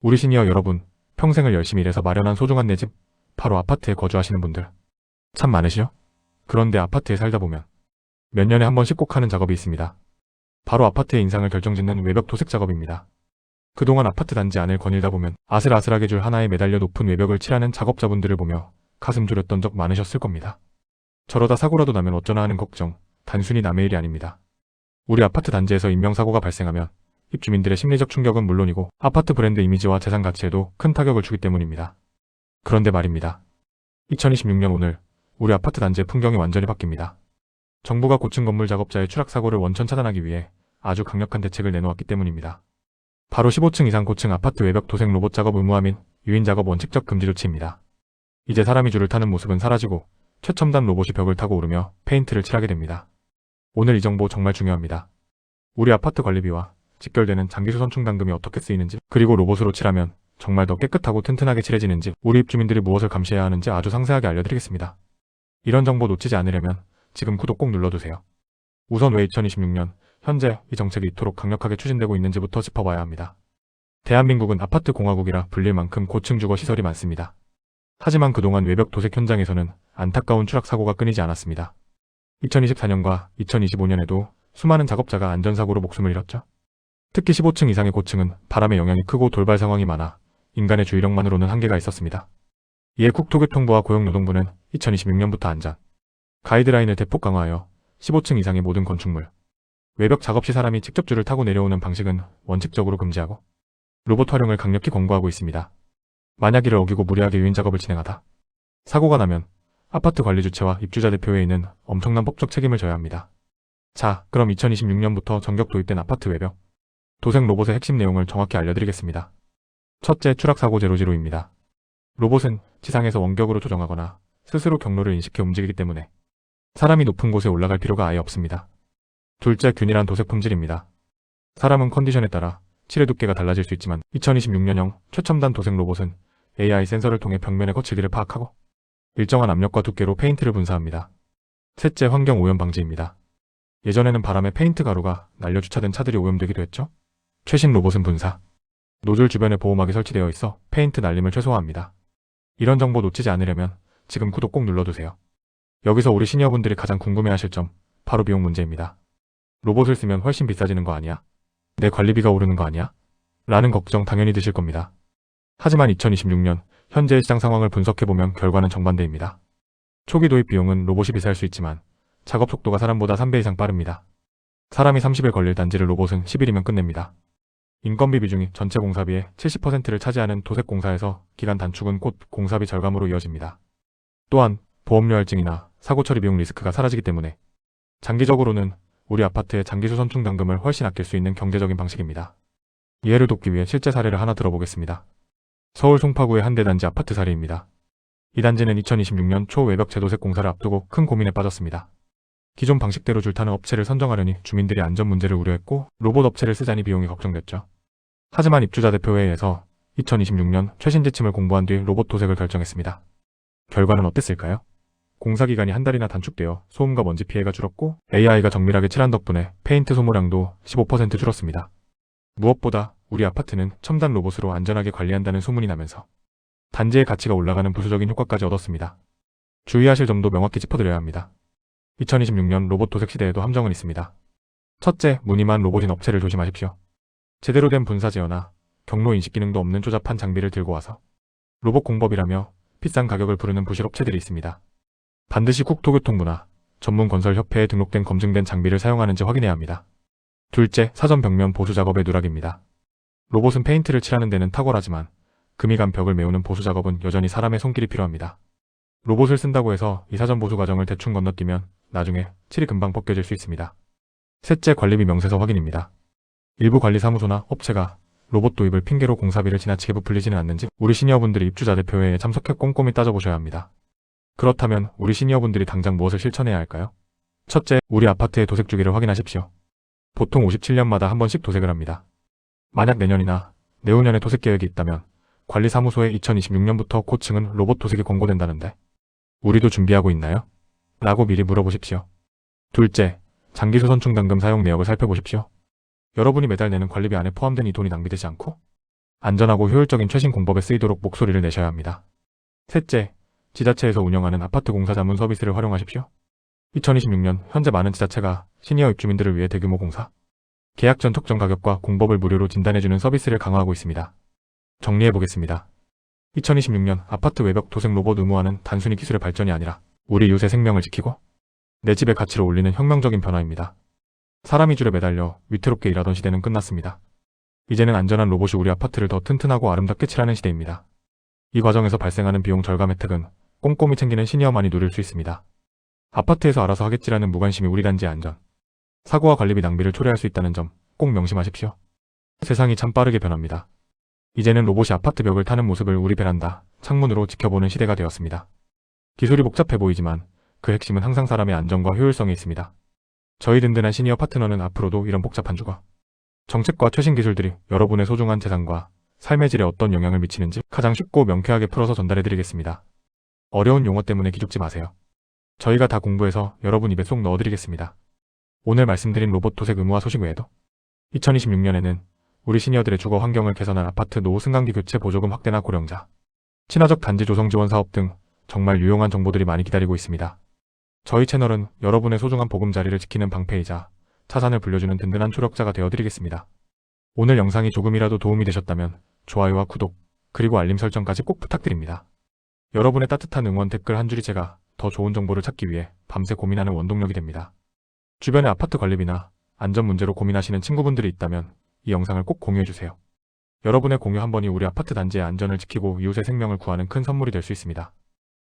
우리 시니어 여러분, 평생을 열심히 일해서 마련한 소중한 내 집, 바로 아파트에 거주하시는 분들 참 많으시죠? 그런데 아파트에 살다 보면 몇 년에 한 번씩 꼭 하는 작업이 있습니다. 바로 아파트의 인상을 결정짓는 외벽 도색 작업입니다. 그동안 아파트 단지 안을 거닐다 보면 아슬아슬하게 줄 하나에 매달려 높은 외벽을 칠하는 작업자분들을 보며 가슴 졸였던 적 많으셨을 겁니다. 저러다 사고라도 나면 어쩌나 하는 걱정, 단순히 남의 일이 아닙니다. 우리 아파트 단지에서 인명사고가 발생하면 입주민들의 심리적 충격은 물론이고 아파트 브랜드 이미지와 재산 가치에도 큰 타격을 주기 때문입니다. 그런데 말입니다. 2026년 오늘 우리 아파트 단지의 풍경이 완전히 바뀝니다. 정부가 고층 건물 작업자의 추락 사고를 원천 차단하기 위해 아주 강력한 대책을 내놓았기 때문입니다. 바로 15층 이상 고층 아파트 외벽 도색 로봇 작업 의무화 및 유인 작업 원칙적 금지 조치입니다. 이제 사람이 줄을 타는 모습은 사라지고 최첨단 로봇이 벽을 타고 오르며 페인트를 칠하게 됩니다. 오늘 이 정보 정말 중요합니다. 우리 아파트 관리비와 직결되는 장기수 선충 당금이 어떻게 쓰이는지, 그리고 로봇으로 칠하면 정말 더 깨끗하고 튼튼하게 칠해지는지, 우리 입주민들이 무엇을 감시해야 하는지 아주 상세하게 알려드리겠습니다. 이런 정보 놓치지 않으려면 지금 구독 꼭 눌러두세요. 우선 왜 2026년 현재 이 정책이 이토록 강력하게 추진되고 있는지부터 짚어봐야 합니다. 대한민국은 아파트 공화국이라 불릴 만큼 고층 주거 시설이 많습니다. 하지만 그동안 외벽 도색 현장에서는 안타까운 추락 사고가 끊이지 않았습니다. 2024년과 2025년에도 수많은 작업자가 안전사고로 목숨을 잃었죠. 특히 15층 이상의 고층은 바람의 영향이 크고 돌발 상황이 많아 인간의 주의력만으로는 한계가 있었습니다. 이에 국토교통부와 고용노동부는 2026년부터 안전 가이드라인을 대폭 강화하여 15층 이상의 모든 건축물, 외벽 작업 시 사람이 직접 줄을 타고 내려오는 방식은 원칙적으로 금지하고 로봇 활용을 강력히 권고하고 있습니다. 만약 이를 어기고 무리하게 유인 작업을 진행하다 사고가 나면 아파트 관리 주체와 입주자 대표회의는 엄청난 법적 책임을 져야 합니다. 자, 그럼 2026년부터 전격 도입된 아파트 외벽 도색 로봇의 핵심 내용을 정확히 알려드리겠습니다. 첫째, 추락사고 제로지로입니다. 로봇은 지상에서 원격으로 조정하거나 스스로 경로를 인식해 움직이기 때문에 사람이 높은 곳에 올라갈 필요가 아예 없습니다. 둘째, 균일한 도색 품질입니다. 사람은 컨디션에 따라 칠의 두께가 달라질 수 있지만 2026년형 최첨단 도색 로봇은 AI 센서를 통해 벽면의 거칠기를 파악하고 일정한 압력과 두께로 페인트를 분사합니다. 셋째, 환경 오염 방지입니다. 예전에는 바람에 페인트 가루가 날려 주차된 차들이 오염되기도 했죠. 최신 로봇은 분사, 노즐 주변에 보호막이 설치되어 있어 페인트 날림을 최소화합니다. 이런 정보 놓치지 않으려면 지금 구독 꼭 눌러두세요. 여기서 우리 시니어분들이 가장 궁금해하실 점, 바로 비용 문제입니다. 로봇을 쓰면 훨씬 비싸지는 거 아니야? 내 관리비가 오르는 거 아니야? 라는 걱정 당연히 드실 겁니다. 하지만 2026년 현재의 시장 상황을 분석해보면 결과는 정반대입니다. 초기 도입 비용은 로봇이 비쌀 수 있지만 작업 속도가 사람보다 3배 이상 빠릅니다. 사람이 30일 걸릴 단지를 로봇은 10일이면 끝냅니다. 인건비 비중이 전체 공사비의 70%를 차지하는 도색 공사에서 기간 단축은 곧 공사비 절감으로 이어집니다. 또한 보험료 할증이나 사고 처리 비용 리스크가 사라지기 때문에 장기적으로는 우리 아파트의 장기수 선충 당금을 훨씬 아낄 수 있는 경제적인 방식입니다. 이해를 돕기 위해 실제 사례를 하나 들어보겠습니다. 서울 송파구의 한 대단지 아파트 사례입니다. 이 단지는 2026년 초 외벽 재도색 공사를 앞두고 큰 고민에 빠졌습니다. 기존 방식대로 줄타는 업체를 선정하려니 주민들이 안전 문제를 우려했고 로봇 업체를 쓰자니 비용이 걱정됐죠. 하지만 입주자 대표회의에서 2026년 최신 지침을 공부한 뒤 로봇 도색을 결정했습니다. 결과는 어땠을까요? 공사 기간이 한 달이나 단축되어 소음과 먼지 피해가 줄었고 AI가 정밀하게 칠한 덕분에 페인트 소모량도 15% 줄었습니다. 무엇보다 우리 아파트는 첨단 로봇으로 안전하게 관리한다는 소문이 나면서 단지의 가치가 올라가는 부수적인 효과까지 얻었습니다. 주의하실 점도 명확히 짚어드려야 합니다. 2026년 로봇 도색 시대에도 함정은 있습니다. 첫째, 무늬만 로봇인 업체를 조심하십시오. 제대로 된 분사 제어나 경로 인식 기능도 없는 조잡한 장비를 들고 와서 로봇 공법이라며 비싼 가격을 부르는 부실 업체들이 있습니다. 반드시 국토교통부나 전문건설협회에 등록된 검증된 장비를 사용하는지 확인해야 합니다. 둘째, 사전 벽면 보수 작업의 누락입니다. 로봇은 페인트를 칠하는 데는 탁월하지만 금이 간 벽을 메우는 보수 작업은 여전히 사람의 손길이 필요합니다. 로봇을 쓴다고 해서 이 사전 보수 과정을 대충 건너뛰면 나중에 칠이 금방 벗겨질 수 있습니다. 셋째, 관리비 명세서 확인입니다. 일부 관리사무소나 업체가 로봇 도입을 핑계로 공사비를 지나치게 부풀리지는 않는지 우리 시니어분들이 입주자 대표회의에 참석해 꼼꼼히 따져보셔야 합니다. 그렇다면 우리 시니어분들이 당장 무엇을 실천해야 할까요? 첫째, 우리 아파트의 도색 주기를 확인하십시오. 보통 57년마다 한 번씩 도색을 합니다. 만약 내년이나 내후년에 도색 계획이 있다면 관리사무소에 2026년부터 고층은 로봇 도색이 권고된다는데 우리도 준비하고 있나요? 라고 미리 물어보십시오. 둘째, 장기수 선충 당금 사용 내역을 살펴보십시오. 여러분이 매달 내는 관리비 안에 포함된 이 돈이 낭비되지 않고 안전하고 효율적인 최신 공법에 쓰이도록 목소리를 내셔야 합니다. 셋째, 지자체에서 운영하는 아파트 공사 자문 서비스를 활용하십시오. 2026년 현재 많은 지자체가 시니어 입주민들을 위해 대규모 공사, 계약 전 적정 가격과 공법을 무료로 진단해주는 서비스를 강화하고 있습니다. 정리해보겠습니다. 2026년 아파트 외벽 도색 로봇 의무화는 단순히 기술의 발전이 아니라 우리 이웃의 생명을 지키고 내 집의 가치를 올리는 혁명적인 변화입니다. 사람이 줄에 매달려 위태롭게 일하던 시대는 끝났습니다. 이제는 안전한 로봇이 우리 아파트를 더 튼튼하고 아름답게 칠하는 시대입니다. 이 과정에서 발생하는 비용 절감 혜택은 꼼꼼히 챙기는 시니어만이 누릴 수 있습니다. 아파트에서 알아서 하겠지라는 무관심이 우리 단지의 안전, 사고와 관리비 낭비를 초래할 수 있다는 점 꼭 명심하십시오. 세상이 참 빠르게 변합니다. 이제는 로봇이 아파트 벽을 타는 모습을 우리 베란다, 창문으로 지켜보는 시대가 되었습니다. 기술이 복잡해 보이지만 그 핵심은 항상 사람의 안전과 효율성에 있습니다. 저희 든든한 시니어 파트너는 앞으로도 이런 복잡한 주거, 정책과 최신 기술들이 여러분의 소중한 재산과 삶의 질에 어떤 영향을 미치는지 가장 쉽고 명쾌하게 풀어서 전달해드리겠습니다. 어려운 용어 때문에 기죽지 마세요. 저희가 다 공부해서 여러분 입에 쏙 넣어드리겠습니다. 오늘 말씀드린 로봇 도색 의무화 소식 외에도 2026년에는 우리 시니어들의 주거 환경을 개선한 아파트 노후 승강기 교체 보조금 확대나 고령자, 친화적 단지 조성 지원 사업 등 정말 유용한 정보들이 많이 기다리고 있습니다. 저희 채널은 여러분의 소중한 보금자리를 지키는 방패이자 자산을 불려주는 든든한 초력자가 되어드리겠습니다. 오늘 영상이 조금이라도 도움이 되셨다면 좋아요와 구독, 그리고 알림 설정까지 꼭 부탁드립니다. 여러분의 따뜻한 응원 댓글 한 줄이 제가 더 좋은 정보를 찾기 위해 밤새 고민하는 원동력이 됩니다. 주변에 아파트 관리비나 안전 문제로 고민하시는 친구분들이 있다면 이 영상을 꼭 공유해주세요. 여러분의 공유 한 번이 우리 아파트 단지의 안전을 지키고 이웃의 생명을 구하는 큰 선물이 될 수 있습니다.